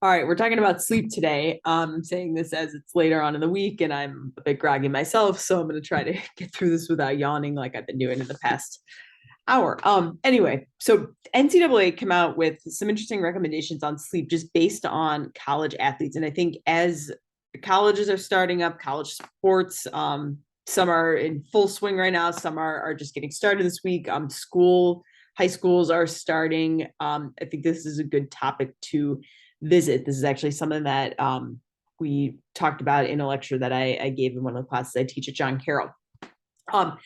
All right, we're talking about sleep today. I'm saying this as it's later on in the week and I'm a bit groggy myself, so I'm going to try to get through this without yawning like I've been doing in the past hour. Anyway, so NCAA came out with some interesting recommendations on sleep just based on college athletes. And I think as colleges are starting up, college sports, some are in full swing right now, some are just getting started this week. High schools are starting. I think this is a good topic to visit. This is actually something that we talked about in a lecture that I gave in one of the classes I teach at John Carroll. Um,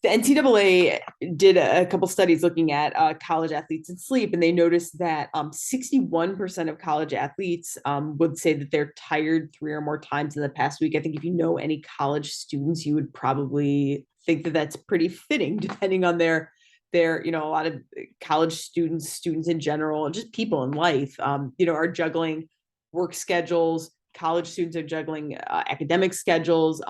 the NCAA did a couple studies looking at college athletes and sleep, and they noticed that 61% of college athletes would say that they're tired 3 or more times in the past week. I think if you know any college students, you would probably think that that's pretty fitting, depending on their a lot of college students in general, and just people in life, are juggling work schedules. College students are juggling academic schedules.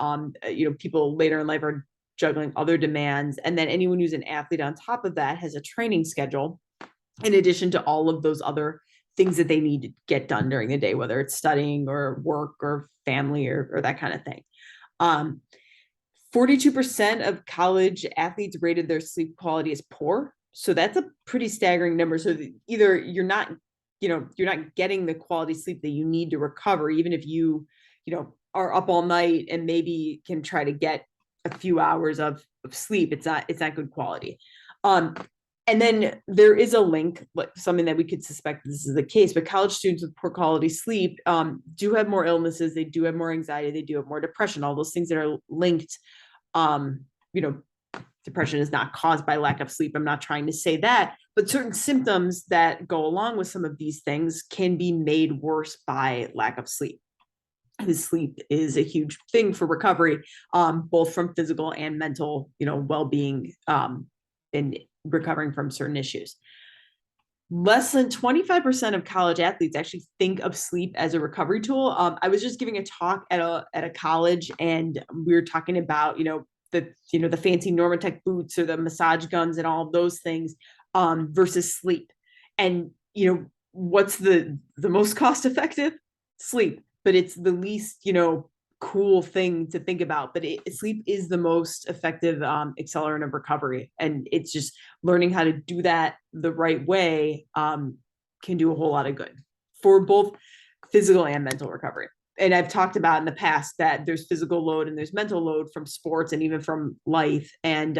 People later in life are juggling other demands. And then anyone who's an athlete on top of that has a training schedule in addition to all of those other things that they need to get done during the day, whether it's studying or work or family or that kind of thing. 42% of college athletes rated their sleep quality as poor. So that's a pretty staggering number. So either you're not getting the quality sleep that you need to recover, even if are up all night and maybe can try to get a few hours of sleep. It's not good quality. And then there is a link, something that we could suspect this is the case, but college students with poor quality sleep do have more illnesses. They do have more anxiety. They do have more depression, all those things that are linked. Depression is not caused by lack of sleep. I'm not trying to say that, but certain symptoms that go along with some of these things can be made worse by lack of sleep. His sleep is a huge thing for recovery, both from physical and mental, well-being, and recovering from certain issues. Less than 25% of college athletes actually think of sleep as a recovery tool. I was just giving a talk at a college, and we were talking about, the fancy Normatec boots or the massage guns and all of those things, versus sleep. And, what's the most cost effective? Sleep. But it's the least, cool thing to think about. But sleep is the most effective accelerant of recovery. And it's just learning how to do that the right way can do a whole lot of good for both physical and mental recovery. And I've talked about in the past that there's physical load and there's mental load from sports and even from life. And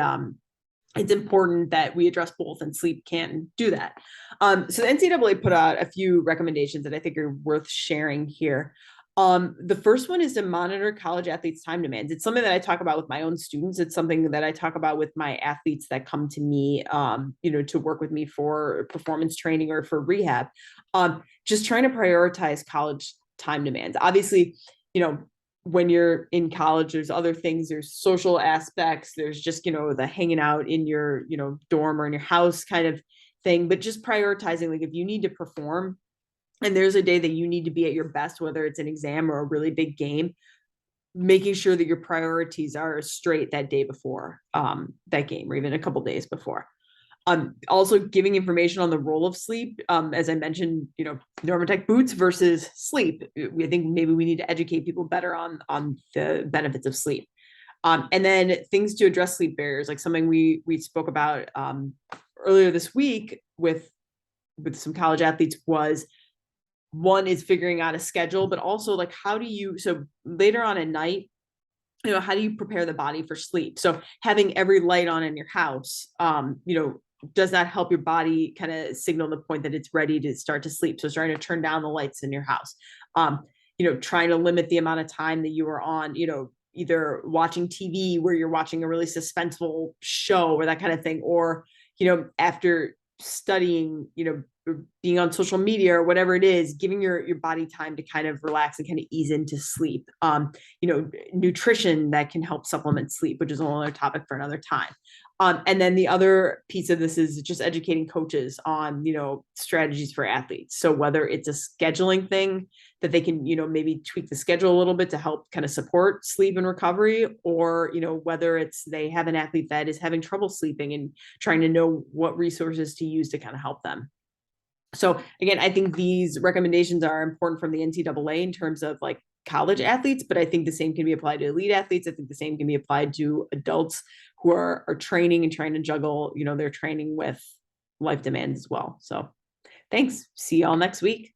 it's important that we address both, and sleep can do that. So the NCAA put out a few recommendations that I think are worth sharing here. The first one is to monitor college athletes' time demands. It's something that I talk about with my own students. It's something that I talk about with my athletes that come to me, to work with me for performance training or for rehab. Just trying to prioritize college time demands. Obviously, when you're in college, there's other things, there's social aspects, there's just, the hanging out in your, dorm or in your house kind of thing, but just prioritizing, like if you need to perform and there's a day that you need to be at your best, whether it's an exam or a really big game, making sure that your priorities are straight that day before that game, or even a couple days before. Also giving information on the role of sleep. As I mentioned, Normatec boots versus sleep. I think maybe we need to educate people better on the benefits of sleep. And then things to address sleep barriers, like something we spoke about earlier this week with some college athletes, was one is figuring out a schedule, but also like so later on at night, how do you prepare the body for sleep? So having every light on in your house, does not help your body kind of signal the point that it's ready to start to sleep. So starting to turn down the lights in your house, trying to limit the amount of time that you are on, either watching TV where you're watching a really suspenseful show or that kind of thing, or, after studying, being on social media or whatever it is, giving your body time to kind of relax and kind of ease into sleep. Nutrition that can help supplement sleep, which is another topic for another time. And then the other piece of this is just educating coaches on, strategies for athletes. So whether it's a scheduling thing that they can, maybe tweak the schedule a little bit to help kind of support sleep and recovery, or, whether it's they have an athlete that is having trouble sleeping and trying to know what resources to use to kind of help them. So again, I think these recommendations are important from the NCAA in terms of like college athletes, but I think the same can be applied to elite athletes. I think the same can be applied to adults who are training and trying to juggle, their training with life demands as well. So thanks. See y'all next week.